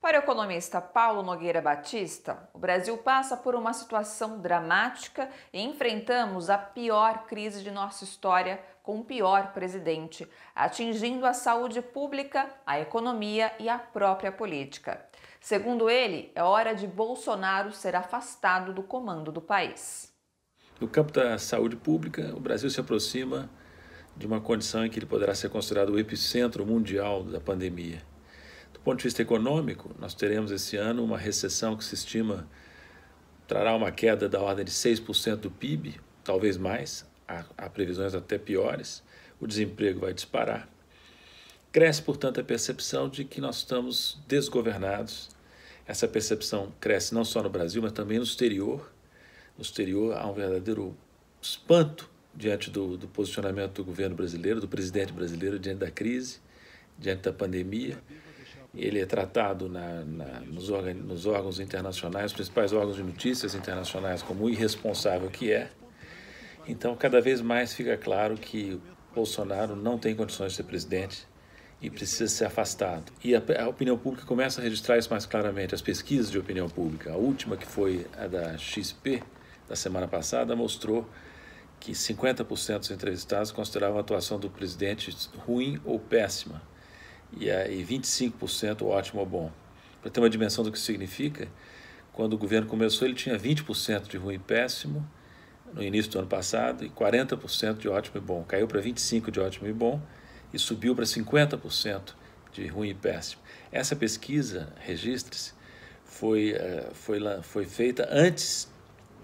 Para o economista Paulo Nogueira Batista, o Brasil passa por uma situação dramática e enfrentamos a pior crise de nossa história com o pior presidente, atingindo a saúde pública, a economia e a própria política. Segundo ele, é hora de Bolsonaro ser afastado do comando do país. No campo da saúde pública, o Brasil se aproxima de uma condição em que ele poderá ser considerado o epicentro mundial da pandemia. Do ponto de vista econômico, nós teremos esse ano uma recessão que se estima trará uma queda da ordem de 6% do PIB, talvez mais, há previsões até piores, o desemprego vai disparar. Cresce, portanto, a percepção de que nós estamos desgovernados. Essa percepção cresce não só no Brasil, mas também no exterior. No exterior há um verdadeiro espanto diante do posicionamento do governo brasileiro, do presidente brasileiro, diante da crise, diante da pandemia. Ele é tratado nos órgãos internacionais, os principais órgãos de notícias internacionais, como o irresponsável que é. Então, cada vez mais fica claro que Bolsonaro não tem condições de ser presidente e precisa ser afastado. E a opinião pública começa a registrar isso mais claramente. As pesquisas de opinião pública, a última, que foi a da XP, da semana passada, mostrou que 50% dos entrevistados consideravam a atuação do presidente ruim ou péssima, e 25% ótimo ou bom. Para ter uma dimensão do que isso significa, quando o governo começou, ele tinha 20% de ruim e péssimo no início do ano passado e 40% de ótimo e bom. Caiu para 25% de ótimo e bom e subiu para 50% de ruim e péssimo. Essa pesquisa, registre-se, foi feita antes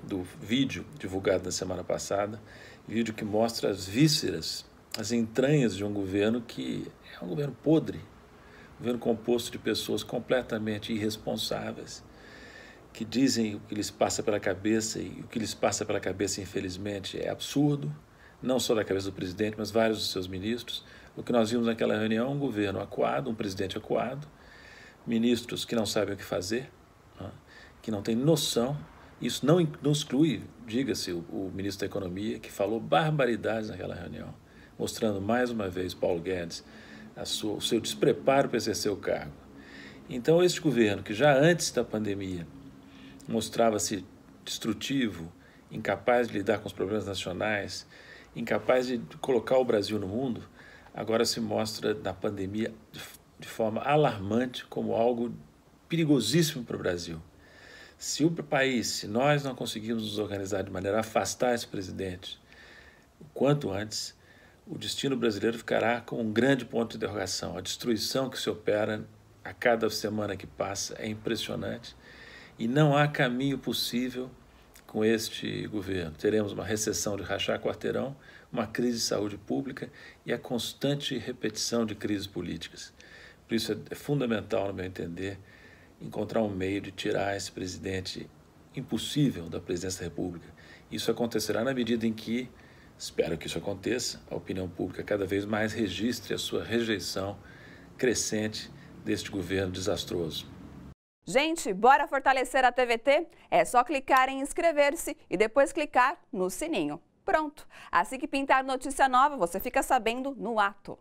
do vídeo divulgado na semana passada, vídeo que mostra as vísceras, as entranhas de um governo que é um governo podre, um governo composto de pessoas completamente irresponsáveis, que dizem o que lhes passa pela cabeça, e o que lhes passa pela cabeça, infelizmente, é absurdo, não só da cabeça do presidente, mas vários dos seus ministros. O que nós vimos naquela reunião é um governo acuado, um presidente acuado, ministros que não sabem o que fazer, que não têm noção. Isso não exclui, diga-se, o ministro da Economia, que falou barbaridades naquela reunião, mostrando mais uma vez, Paulo Guedes, o seu despreparo para exercer o cargo. Então, este governo, que já antes da pandemia mostrava-se destrutivo, incapaz de lidar com os problemas nacionais, incapaz de colocar o Brasil no mundo, agora se mostra na pandemia de forma alarmante como algo perigosíssimo para o Brasil. Se nós não conseguirmos nos organizar de maneira a afastar esse presidente o quanto antes, o destino brasileiro ficará com um grande ponto de interrogação. A destruição que se opera a cada semana que passa é impressionante e não há caminho possível com este governo. Teremos uma recessão de rachar quarteirão, uma crise de saúde pública e a constante repetição de crises políticas. Por isso é fundamental, no meu entender, encontrar um meio de tirar esse presidente impossível da presidência da República. Isso acontecerá na medida em que, espero que isso aconteça, a opinião pública cada vez mais registre a sua rejeição crescente deste governo desastroso. Gente, bora fortalecer a TVT? É só clicar em inscrever-se e depois clicar no sininho. Pronto! Assim que pintar notícia nova, você fica sabendo no ato.